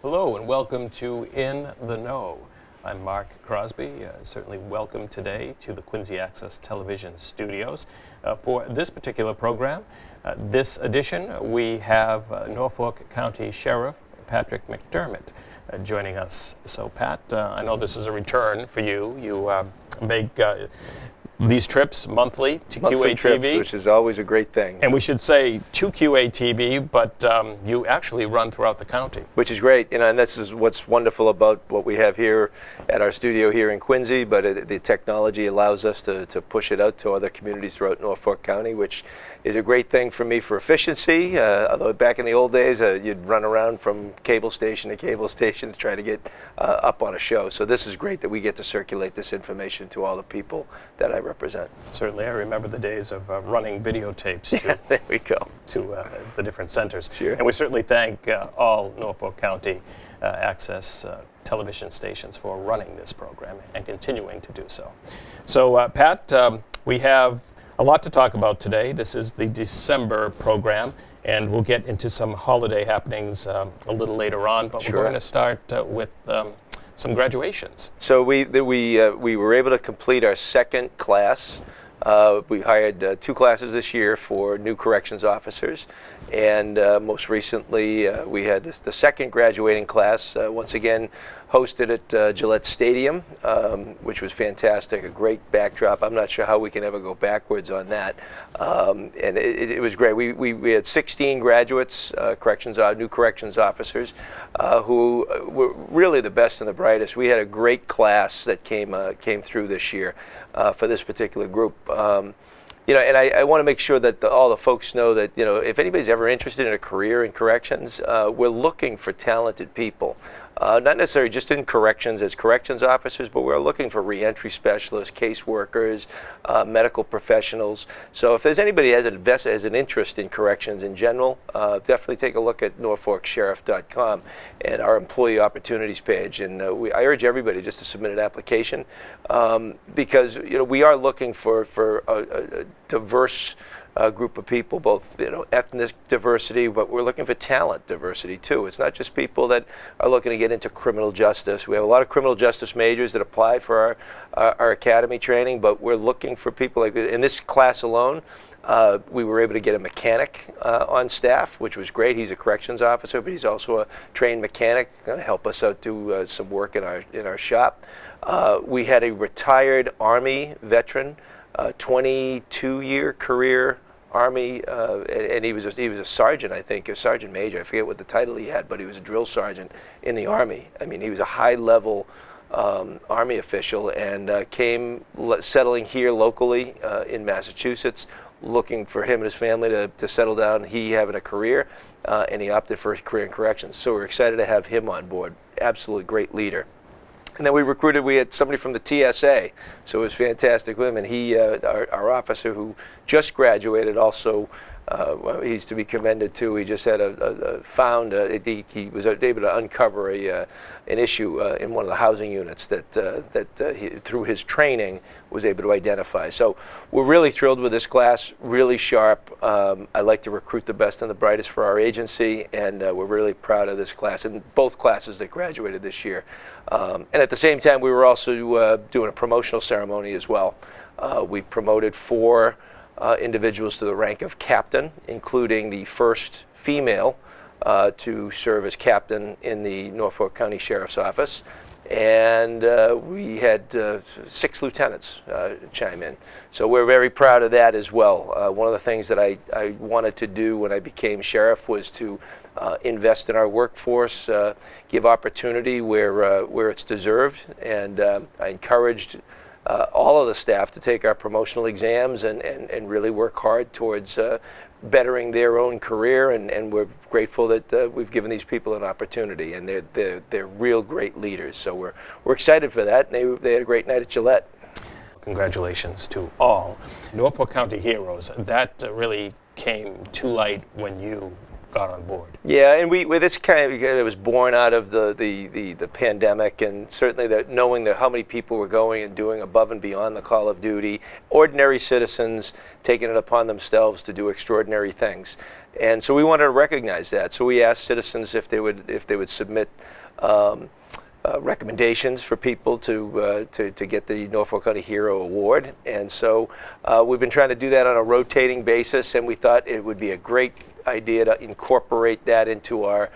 Hello and welcome to In the Know. I'm Mark Crosby. Certainly welcome today to the Quincy Access Television studios. For this particular program, this edition, we have Norfolk County Sheriff Patrick McDermott joining us. So Pat, I know this is a return for you. You make these trips monthly to Monthly QATV. trips, which is always a great thing. And we should say to QATV, but you actually run throughout the county. Which is great, and this is what's wonderful about what we have here at our studio here in Quincy, but the technology allows us to push it out to other communities throughout Norfolk County, which is a great thing for me for efficiency. Although back in the old days, you'd run around from cable station to cable station to try to get up on a show. So this is great that we get to circulate this information to all the people that I represent. Certainly, I remember the days of running videotapes to, There we go. to the different centers. Sure. And we certainly thank all Norfolk County access television stations for running this program and continuing to do so. So Pat, we have a lot to talk about today. This is the December program, and we'll get into some holiday happenings a little later on, but Sure. we're going to start with some graduations. So we were able to complete our second class. We hired 2 classes this year for new corrections officers, and most recently we had the second graduating class, once again hosted at Gillette Stadium, which was fantastic, a great backdrop. I'm not sure how we can ever go backwards on that, and it was great. We had 16 graduates, new corrections officers, who were really the best and the brightest. We had a great class that came through this year for this particular group. You know, and I want to make sure that all the folks know that, you know, if anybody's ever interested in a career in corrections, we're looking for talented people. Not necessarily just in corrections as corrections officers, but we're looking for reentry specialists, caseworkers, medical professionals. So if there's anybody has an interest in corrections in general, definitely take a look at norfolksheriff.com and our employee opportunities page. And I urge everybody just to submit an application, because, you know, we are looking for a diverse group of people, both, you know, ethnic diversity, but we're looking for talent diversity too. It's not just people that are looking to get into criminal justice. We have a lot of criminal justice majors that apply for our academy training, but we're looking for people like this. In this class alone, we were able to get a mechanic on staff, which was great. He's a corrections officer, but he's also a trained mechanic, going to help us out do some work in our shop. We had a retired Army veteran, 22-year career Army, and he was a sergeant, I think, a sergeant major. I forget what the title he had, but he was a drill sergeant in the Army. I mean, he was a high-level Army official, and came settling here locally in Massachusetts, looking for him and his family to settle down. He having a career, and he opted for a career in corrections. So we're excited to have him on board. Absolutely great leader. And then we had somebody from the TSA, so it was fantastic with him. And he, our officer who just graduated, also, he's to be commended too. He just had he was able to uncover an issue in one of the housing units that he, through his training, was able to identify. So we're really thrilled with this class, really sharp. I like to recruit the best and the brightest for our agency, and we're really proud of this class and both classes that graduated this year. And at the same time, we were also doing a promotional ceremony as well. We promoted 4 individuals to the rank of captain, including the first female to serve as captain in the Norfolk County Sheriff's Office. And we had 6 lieutenants chime in. So we're very proud of that as well. One of the things that I wanted to do when I became sheriff was to invest in our workforce, give opportunity where it's deserved, and I encouraged all of the staff to take our promotional exams and really work hard towards bettering their own career, and we're grateful that we've given these people an opportunity, and they're real great leaders. So we're excited for that, and they had a great night at Gillette. Congratulations to all Norfolk County heroes. That really came to light when you got on board. Yeah, and this kind of, it was born out of the pandemic, and certainly that knowing that how many people were going and doing above and beyond the call of duty, ordinary citizens taking it upon themselves to do extraordinary things. And so we wanted to recognize that. So we asked citizens if they would submit recommendations for people to get the Norfolk County Hero Award. And so we've been trying to do that on a rotating basis, and we thought it would be a great idea to incorporate that into our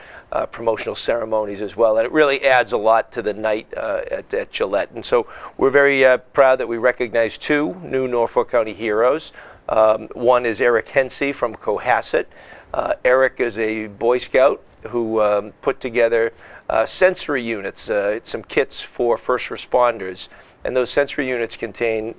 promotional ceremonies as well. And it really adds a lot to the night at Gillette. And so we're very proud that we recognize 2 new Norfolk County heroes. One is Eric Hensey from Cohasset. Eric is a Boy Scout who put together sensory units, some kits for first responders. And those sensory units contain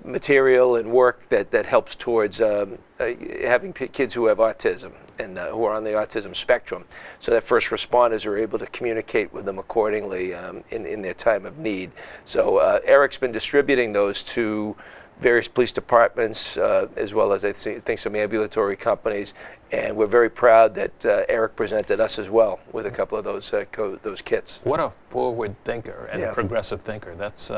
material and work that helps towards having kids who have autism and who are on the autism spectrum, so that first responders are able to communicate with them accordingly in their time of need. So Eric's been distributing those to various police departments, as well as I think some ambulatory companies, and we're very proud that Eric presented us as well with a couple of those kits. What a forward thinker and Yeah. progressive thinker. That's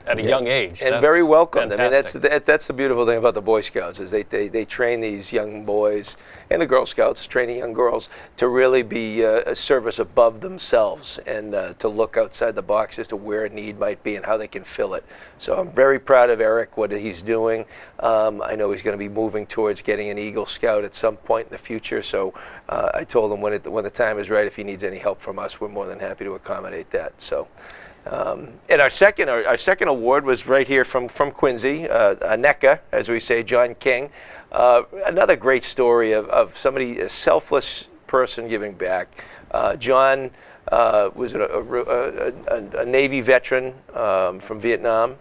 at a young age. And that's very welcomed. fantastic. I mean, that's the beautiful thing about the Boy Scouts is they train these young boys, and the Girl Scouts training young girls to really be a service above themselves and to look outside the box as to where a need might be and how they can fill it. So I'm very proud of Eric, what he's doing. I know he's going to be moving towards getting an Eagle Scout at some point in the future. So I told him when the time is right, if he needs any help from us, we're more than happy to accommodate that. So. And our second award was right here from Quincy, a NECA, as we say, John King. Another great story of somebody, a selfless person giving back. John was a Navy veteran from Vietnam,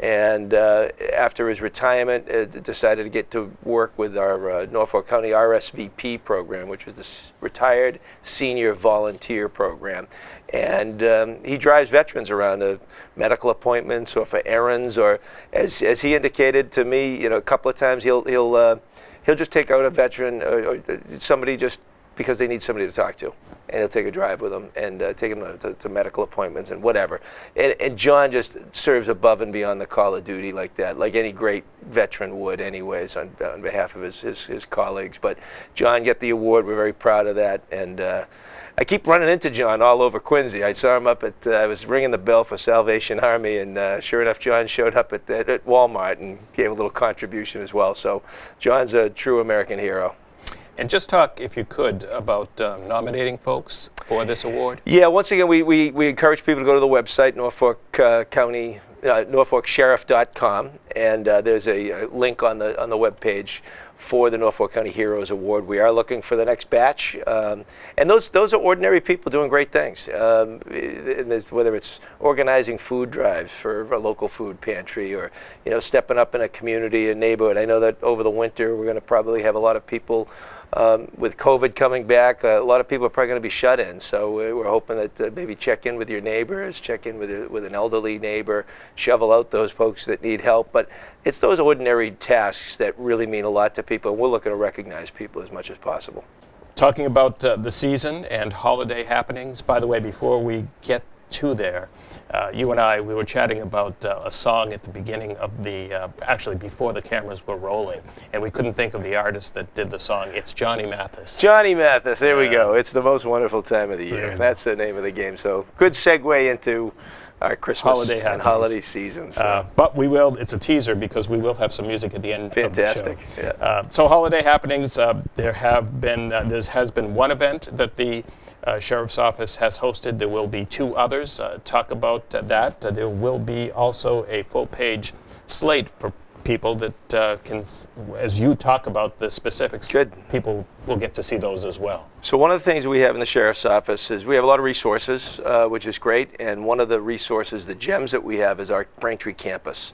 and after his retirement decided to get to work with our Norfolk County RSVP program, which was the Retired Senior Volunteer Program. And he drives veterans around to medical appointments or for errands, or as he indicated to me, a couple of times he'll just take out a veteran or somebody just because they need somebody to talk to, and he'll take a drive with them and take them to medical appointments and whatever. And John just serves above and beyond the call of duty like that, like any great veteran would anyways on behalf of his colleagues. But John get the award. We're very proud of that. And I keep running into John all over Quincy. I saw him up at, I was ringing the bell for Salvation Army, and sure enough, John showed up at Walmart and gave a little contribution as well. So John's a true American hero. And just talk, if you could, about nominating folks for this award. Yeah, once again, we encourage people to go to the website, Norfolk County, NorfolkSheriff.com, and there's a link on the webpage for the Norfolk County Heroes Award. We are looking for the next batch, and those are ordinary people doing great things. And whether it's organizing food drives for a local food pantry, or stepping up in a community, a neighborhood. I know that over the winter we're going to probably have a lot of people. With COVID coming back, a lot of people are probably going to be shut in. So we're hoping that maybe check in with your neighbors, check in with an elderly neighbor, shovel out those folks that need help. But it's those ordinary tasks that really mean a lot to people, and we're looking to recognize people as much as possible. Talking about the season and holiday happenings, by the way, before we get to there, you and I, we were chatting about a song at the beginning of the, actually before the cameras were rolling, and we couldn't think of the artist that did the song. It's Johnny Mathis. Johnny Mathis, there we go. It's the most wonderful time of the year. That's the name of the game. So good segue into our Christmas and holiday season. So. But we will, it's a teaser because we will have some music at the end Fantastic. of the show. Yeah. So holiday happenings, there has been one event that the Sheriff's Office has hosted. There will be 2 others. Talk about that. There will be also a full-page slate for people that can, as you talk about the specifics, Good. People will get to see those as well. So one of the things we have in the Sheriff's Office is we have a lot of resources, which is great. And one of the resources, the gems that we have, is our Braintree campus.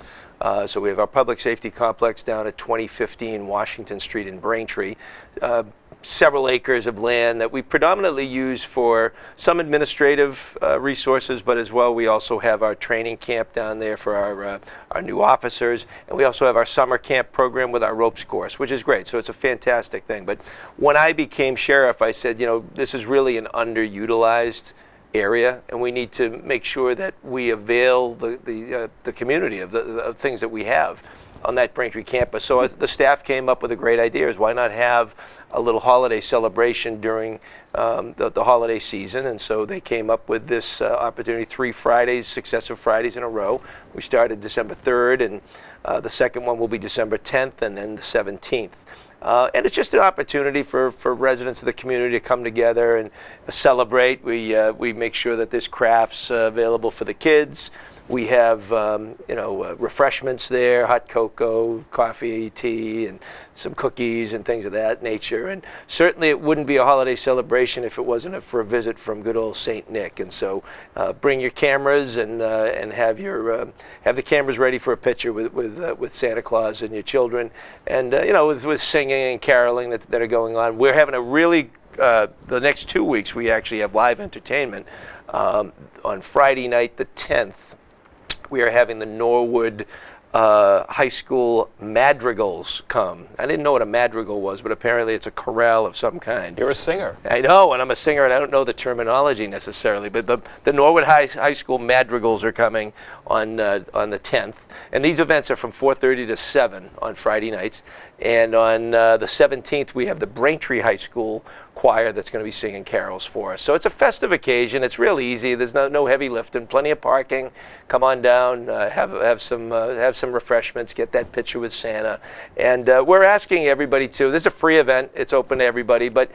So we have our public safety complex down at 2015 Washington Street in Braintree. Several acres of land that we predominantly use for some administrative resources, but as well we also have our training camp down there for our new officers, and we also have our summer camp program with our ropes course, which is great. So it's a fantastic thing. But when I became sheriff, I said, this is really an underutilized area, and we need to make sure that we avail the community of the things that we have. on that Braintree campus. So the staff came up with a great idea: is why not have a little holiday celebration during the holiday season? And so they came up with this opportunity: 3 Fridays, successive Fridays in a row. We started December 3rd, and the second one will be December 10th, and then the 17th. And it's just an opportunity for residents of the community to come together and celebrate. We make sure that there's crafts available for the kids. We have refreshments there: hot cocoa, coffee, tea, and some cookies and things of that nature. And certainly it wouldn't be a holiday celebration if it wasn't for a visit from good old Saint Nick. And so bring your cameras and have the cameras ready for a picture with Santa Claus and your children, and with singing and caroling that are going on. We're having a really the next 2 weeks we actually have live entertainment. On Friday night, the 10th, we are having the Norwood High School Madrigals come. I didn't know what a madrigal was, but apparently it's a chorale of some kind. You're a singer. I know, and I'm a singer, and I don't know the terminology necessarily, but the Norwood High School Madrigals are coming on the 10th. And these events are from 4:30 to 7 on Friday nights. And on the 17th, we have the Braintree High School choir that's going to be singing carols for us. So it's a festive occasion. It's real easy. There's no heavy lifting. Plenty of parking. Come on down. Have some refreshments. Get that picture with Santa. And we're asking everybody to. This is a free event. It's open to everybody. But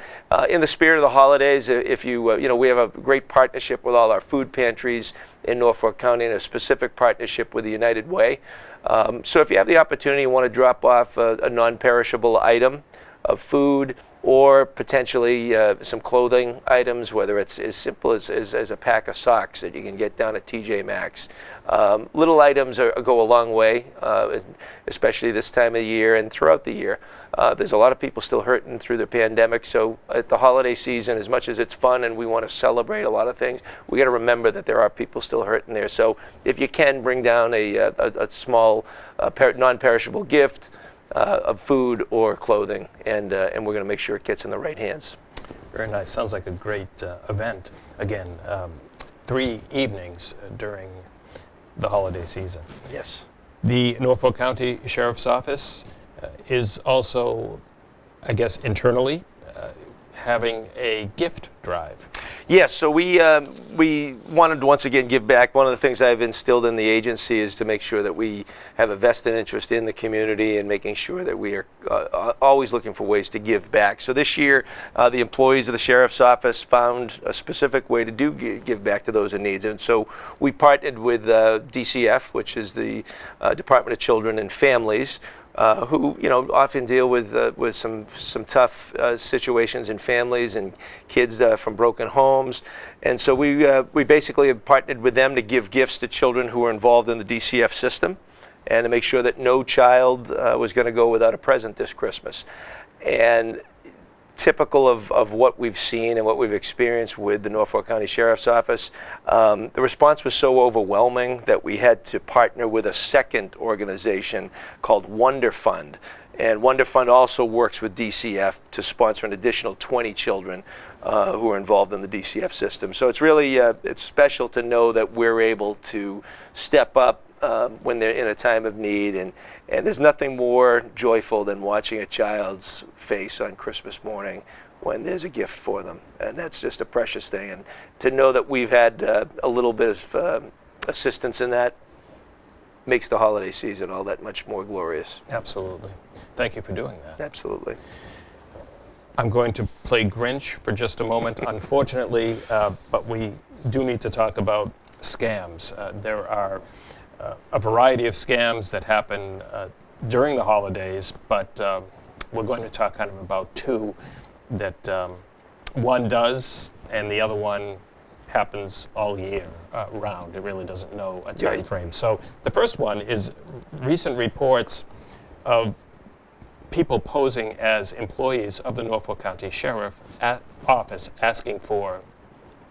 in the spirit of the holidays, if you we have a great partnership with all our food pantries in Norfolk County, and a specific partnership with the United Way. So if you have the opportunity, you want to drop off a non-perishable item of food, or potentially some clothing items, whether it's as simple as a pack of socks that you can get down at TJ Maxx. Little items go a long way, especially this time of the year and throughout the year. There's a lot of people still hurting through the pandemic, so at the holiday season, as much as it's fun and we want to celebrate a lot of things, we got to remember that there are people still hurting there. So if you can, bring down a small non-perishable gift of food or clothing, and we're going to make sure it gets in the right hands. Very nice. Sounds like a great event. Again, 3 evenings during the holiday season. Yes. The Norfolk County Sheriff's Office is also, I guess, internally having a gift drive. Yes, so we wanted to once again give back. One of the things I've instilled in the agency is to make sure that we have a vested interest in the community and making sure that we are always looking for ways to give back. So this year, the employees of the Sheriff's Office found a specific way to give back to those in need. And so we partnered with DCF, which is the Department of Children and Families, who often deal with some tough situations in families and kids from broken homes, and so we basically have partnered with them to give gifts to children who are involved in the DCF system, and to make sure that no child was going to go without a present this Christmas. And typical of what we've seen and what we've experienced with the Norfolk County Sheriff's Office, the response was so overwhelming that we had to partner with a second organization called Wonder Fund. And Wonder Fund also works with DCF to sponsor an additional 20 children who are involved in the DCF system. So it's really it's special to know that we're able to step up when they're in a time of need, and there's nothing more joyful than watching a child's face on Christmas morning when there's a gift for them, and that's just a precious thing. And to know that we've had a little bit of assistance in that makes the holiday season all that much more glorious. Absolutely. Thank you for doing that. Absolutely. I'm going to play Grinch for just a moment, unfortunately, but we do need to talk about scams. There are a variety of scams that happen during the holidays, but we're going to talk kind of about 2 that one does and the other one happens all year round. It really doesn't know a time frame. So the first one is recent reports of people posing as employees of the Norfolk County Sheriff's Office asking for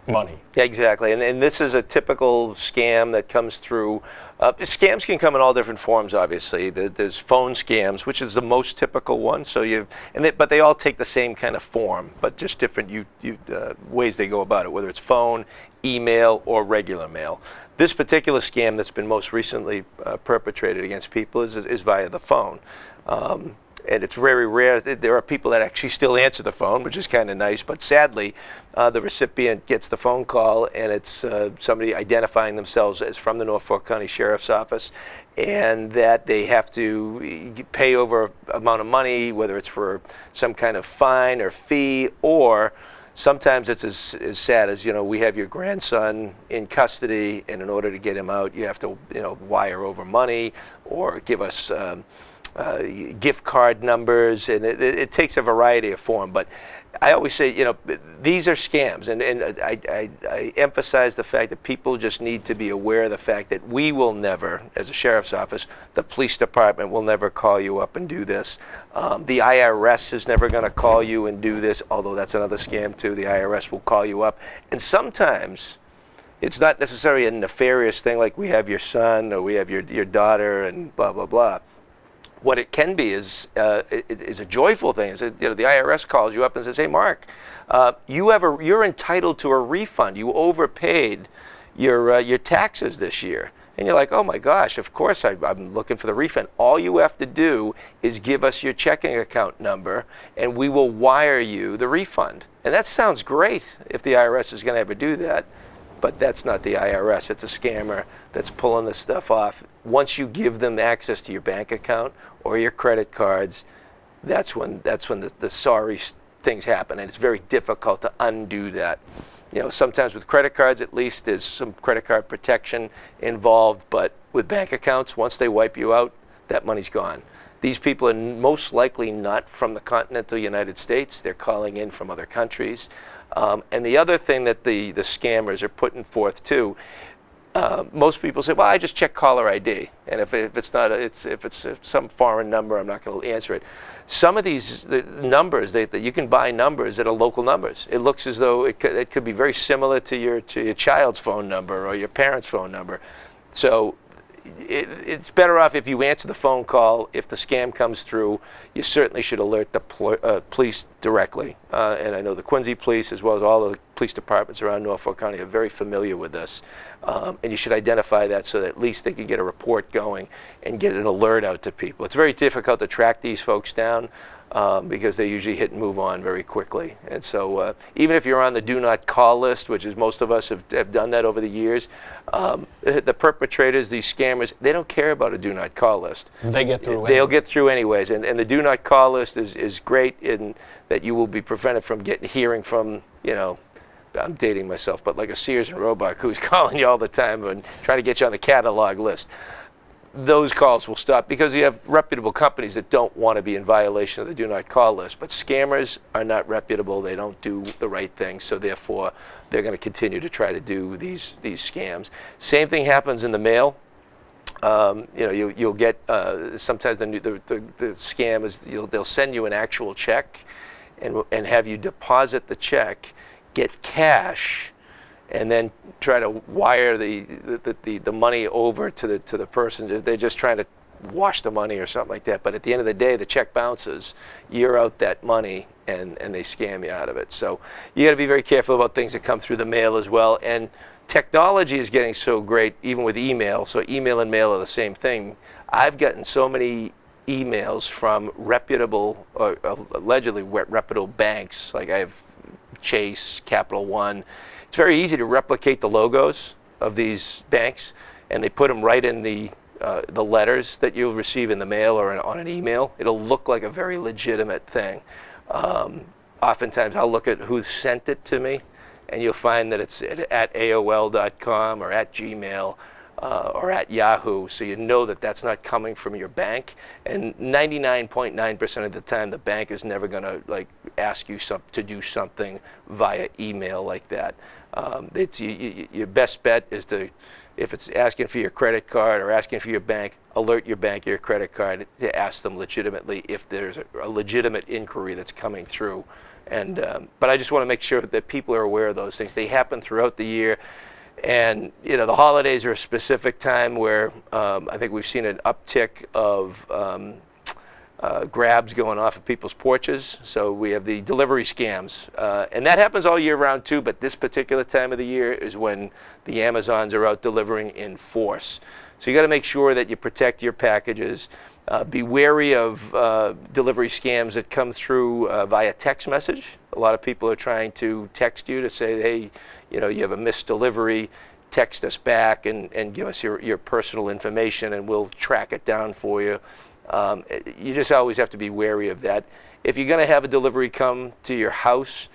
money. Yeah, exactly, and this is a typical scam that comes through. Scams can come in all different forms. Obviously, there's phone scams, which is the most typical one. So but they all take the same kind of form, but just different ways they go about it, whether it's phone, email, or regular mail. This particular scam that's been most recently perpetrated against people is via the phone. And it's very rare. There are people that actually still answer the phone, which is kind of nice. But sadly, the recipient gets the phone call, and it's somebody identifying themselves as from the Norfolk County Sheriff's Office, and that they have to pay over amount of money, whether it's for some kind of fine or fee, or sometimes it's as sad as, we have your grandson in custody, and in order to get him out, you have to, wire over money or give us gift card numbers, and it takes a variety of form. But I always say, these are scams, and I emphasize the fact that people just need to be aware of the fact that we will never, as a sheriff's office, the police department will never call you up and do this. The IRS is never going to call you and do this, although that's another scam too. The IRS will call you up, and sometimes it's not necessarily a nefarious thing like we have your son or we have your daughter and blah, blah, blah. What it can be is a joyful thing. Is the IRS calls you up and says, "Hey, Mark, you're entitled to a refund. You overpaid your taxes this year." And you're like, "Oh my gosh, of course I'm looking for the refund." All you have to do is give us your checking account number, and we will wire you the refund. And that sounds great if the IRS is going to ever do that. But that's not the IRS. It's a scammer that's pulling this stuff off. Once you give them access to your bank account or your credit cards, that's when the sorry things happen, and it's very difficult to undo that. Sometimes with credit cards, at least there's some credit card protection involved, but with bank accounts, once they wipe you out, that money's gone. These people are most likely not from the continental United States. They're calling in from other countries. And the other thing that the scammers are putting forth too, most people say, "Well, I just check caller ID, and if it's some foreign number, I'm not going to answer it." Some of these numbers, that you can buy numbers that are local numbers. It looks as though it could be very similar to your child's phone number or your parent's phone number. So it's better off if you answer the phone call. If the scam comes through, you certainly should alert the police directly. And I know the Quincy Police, as well as all the police departments around Norfolk County, are very familiar with this. And you should identify that so that at least they can get a report going and get an alert out to people. It's very difficult to track these folks down because they usually hit and move on very quickly. And so even if you're on the do not call list, which is most of us have done that over the years, the perpetrators, these scammers, they don't care about a do not call list. They get through. They'll get through anyways. And the do not call list is great in that you will be prevented from hearing from, I'm dating myself, but like a Sears and Roebuck who's calling you all the time and trying to get you on the catalog list. Those calls will stop because you have reputable companies that don't want to be in violation of the do not call list. But scammers are not reputable. They don't do the right thing, so therefore they're going to continue to try to do these scams. Same thing happens in the mail. You'll get sometimes the scam is they'll send you an actual check and have you deposit the check, get cash, and then try to wire the money over to the person. They're just trying to wash the money or something like that. But at the end of the day, the check bounces, you're out that money, and they scam you out of it. So you got to be very careful about things that come through the mail as well. And technology is getting so great, even with email. So email and mail are the same thing. I've gotten so many emails from reputable, or allegedly reputable banks, like I have Chase, Capital One. It's very easy to replicate the logos of these banks, and they put them right in the letters that you'll receive in the mail or on an email. It'll look like a very legitimate thing. Oftentimes I'll look at who sent it to me, and you'll find that it's at AOL.com or at Gmail or at Yahoo, so you know that that's not coming from your bank. And 99.9% of the time, the bank is never going to ask you to do something via email like that. Your best bet is if it's asking for your credit card or asking for your bank, alert your bank or your credit card to ask them legitimately if there's a legitimate inquiry that's coming through. And but I just want to make sure that people are aware of those things. They happen throughout the year. And the holidays are a specific time where I think we've seen an uptick of grabs going off of people's porches. So we have the delivery scams. And that happens all year round too, but this particular time of the year is when the Amazons are out delivering in force. So you got to make sure that you protect your packages. Be wary of delivery scams that come through via text message. A lot of people are trying to text you to say, hey, you have a missed delivery. Text us back and give us your personal information and we'll track it down for you. You just always have to be wary of that. If you're going to have a delivery come to your house,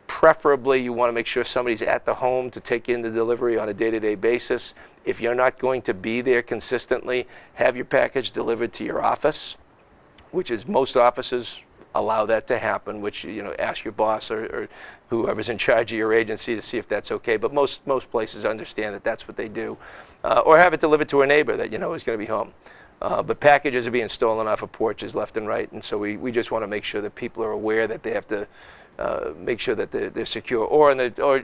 preferably you want to make sure somebody's at the home to take in the delivery on a day-to-day basis. If you're not going to be there consistently, have your package delivered to your office, which is most offices allow that to happen, which, ask your boss or whoever's in charge of your agency to see if that's okay. But most places understand that that's what they do. Or have it delivered to a neighbor that is going to be home. But packages are being stolen off of porches left and right, and so we just want to make sure that people are aware that they have to make sure that they're secure, or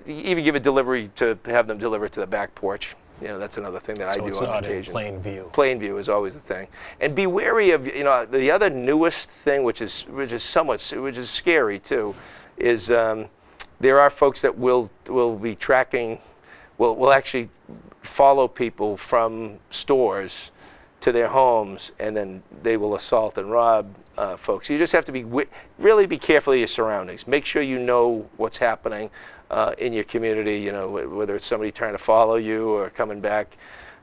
even give a delivery to have them deliver to the back porch. That's another thing that I do on occasion. So it's not in plain view. Plain view is always the thing. And be wary of, the other newest thing, which is scary too, is there are folks that will be tracking, will actually follow people from stores to their homes, and then they will assault and rob folks. You just have to really be careful of your surroundings. Make sure you know what's happening in your community, whether it's somebody trying to follow you or coming back.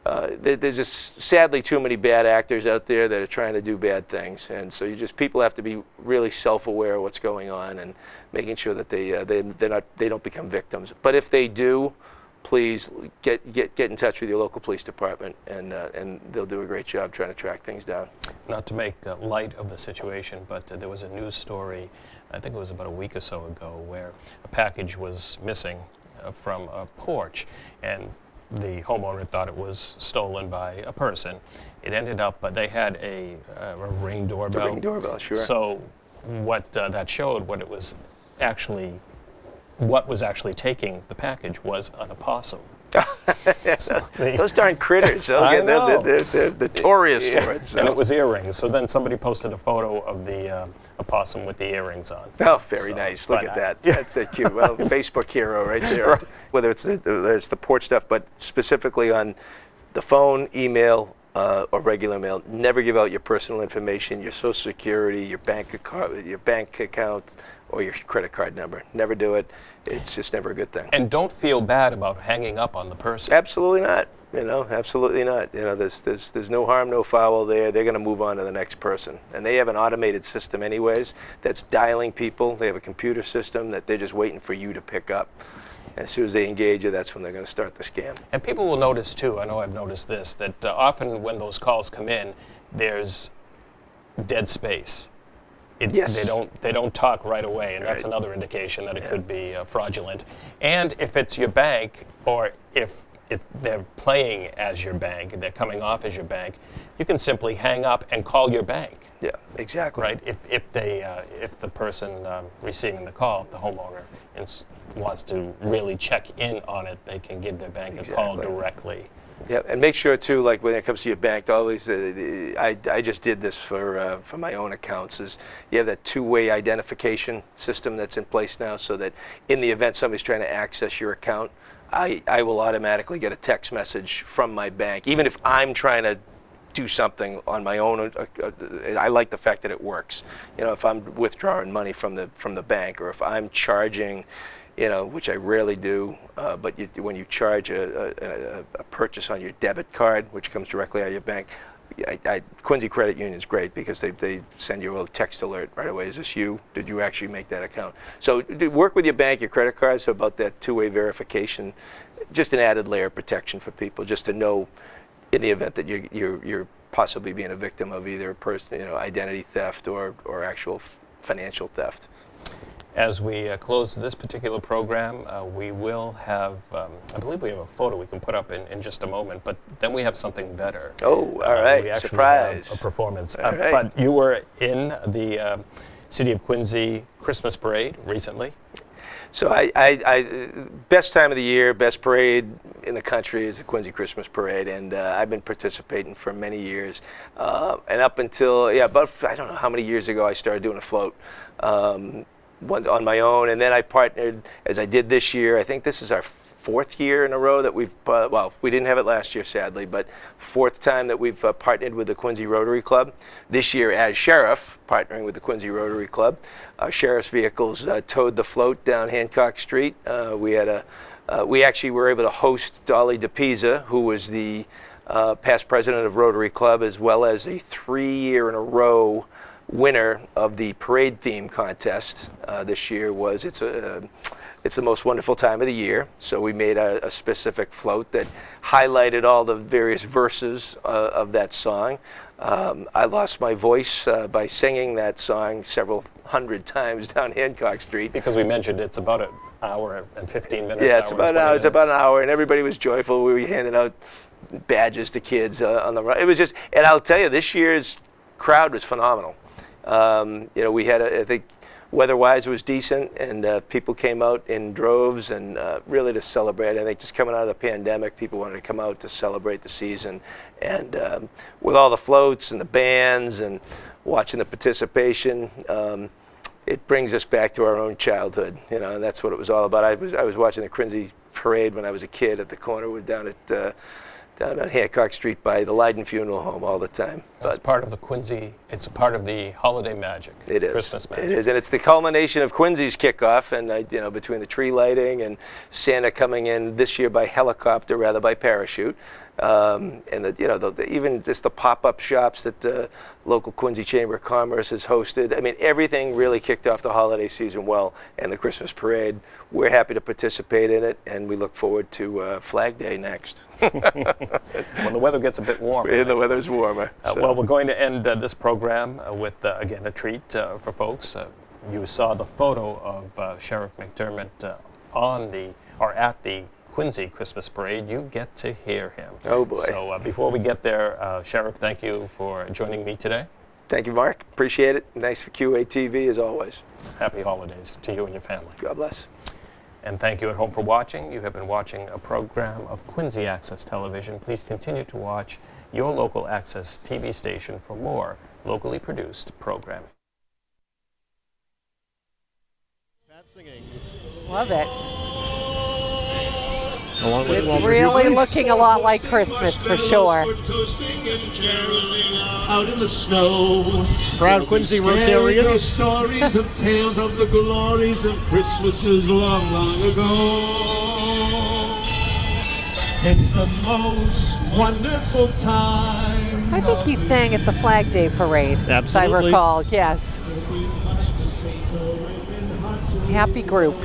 There's just sadly too many bad actors out there that are trying to do bad things, and so people have to be really self-aware of what's going on and making sure that they don't become victims. But if they do, please get in touch with your local police department, and they'll do a great job trying to track things down. Not to make light of the situation, but there was a news story, I think it was about a week or so ago, where a package was missing from a porch, and the homeowner thought it was stolen by a person. It ended up, but they had a Ring doorbell. A Ring doorbell, sure. So what that showed, what was actually taking the package was an opossum. So those darn critters, they're notorious for it. So. And it was earrings. So then somebody posted a photo of the opossum with the earrings on. Oh, very nice. Look at that. That's a cute. Well, Facebook hero right there. Right. Whether it's the porch stuff, but specifically on the phone, email, or regular mail, never give out your personal information, your social security, your bank account, or your credit card number. Never do it. It's just never a good thing. And don't feel bad about hanging up on the person. Absolutely not. Absolutely not. There's no harm, no foul there. They're going to move on to the next person. And they have an automated system anyways that's dialing people. They have a computer system that they're just waiting for you to pick up. And as soon as they engage you, that's when they're going to start the scam. And people will notice too, I know I've noticed this, that often when those calls come in, there's dead space. Yes. They don't talk right away, and that's another indication that it could be fraudulent. And if it's your bank, or if they're playing as your bank, they're coming off as your bank, you can simply hang up and call your bank. Yeah, exactly. Right. If the person receiving the call, the homeowner, wants to really check in on it, they can give their bank a call directly. Yeah, and make sure too, like when it comes to your bank, always, I just did this for my own accounts, is you have that two-way identification system that's in place now, so that in the event somebody's trying to access your account, I will automatically get a text message from my bank, even if I'm trying to do something on my own. I like the fact that it works. If I'm withdrawing money from the bank, or if I'm charging, which I rarely do, but when you charge a purchase on your debit card, which comes directly out of your bank, Quincy Credit Union is great because they send you a text alert right away. Is this you? Did you actually make that account? So work with your bank, your credit cards, about that two-way verification. Just an added layer of protection for people, just to know in the event that you're possibly being a victim of either identity theft or actual financial theft. As we close this particular program, we will have, I believe we have a photo we can put up in just a moment, but then we have something better. Oh, all right, we actually surprise. have a performance. All right. But you were in the City of Quincy Christmas Parade recently. So best time of the year, best parade in the country is the Quincy Christmas Parade, and I've been participating for many years. And up until, about, I don't know how many years ago I started doing a float. One on my own, and then I partnered, as I did this year. I think this is our 4th year in a row that we've, well, we didn't have it last year, sadly, but 4th time that we've partnered with the Quincy Rotary Club. This year as sheriff, partnering with the Quincy Rotary Club. Our sheriff's vehicles towed the float down Hancock Street. We actually were able to host Dolly DePisa, who was the past president of Rotary Club, as well as a 3-year in a row winner of the parade theme contest. This year was It's the Most Wonderful Time of the Year. So we made a specific float that highlighted all the various verses of that song. I lost my voice by singing that song several hundred times down Hancock Street. Because we mentioned it's about an hour and 15 minutes. Yeah, it's about an hour, and everybody was joyful. We were handing out badges to kids on the run. It was just, and I'll tell you, this year's crowd was phenomenal. We had, I think, weather-wise it was decent, and people came out in droves and really to celebrate. I think just coming out of the pandemic, people wanted to come out to celebrate the season. And with all the floats and the bands and watching the participation, it brings us back to our own childhood, and that's what it was all about. I was watching the Quincy Parade when I was a kid at the corner down on Hancock Street by the Leiden Funeral Home all the time. It's part of the Quincy, it's a part of the holiday magic. It is. Christmas magic. It is, and it's the culmination of Quincy's kickoff, and between the tree lighting and Santa coming in this year by helicopter rather by parachute, and even just the pop-up shops that the local Quincy Chamber of Commerce has hosted. I mean, everything really kicked off the holiday season well, and the Christmas Parade. We're happy to participate in it, and we look forward to Flag Day next. When the weather gets a bit warmer. And the weather's warmer. Well, we're going to end this program with, again, a treat for folks. You saw the photo of Sheriff McDermott at the Quincy Christmas Parade. You get to hear him. Oh, boy. So before we get there, Sheriff, thank you for joining me today. Thank you, Mark. Appreciate it. Thanks for QATV, as always. Happy holidays to you and your family. God bless. And thank you at home for watching. You have been watching a program of Quincy Access Television. Please continue to watch your local Access TV station for more locally produced programming. Love it. Along with It's Walter really Hughley. looking a lot like Christmas for sure. Out in the snow. Proud Quincy Rotarians. Stories of tales of the glories of Christmases long, long ago. It's the most wonderful time. I think he sang at the Flag Day Parade, as I Absolutely. recall. Yes. Happy group.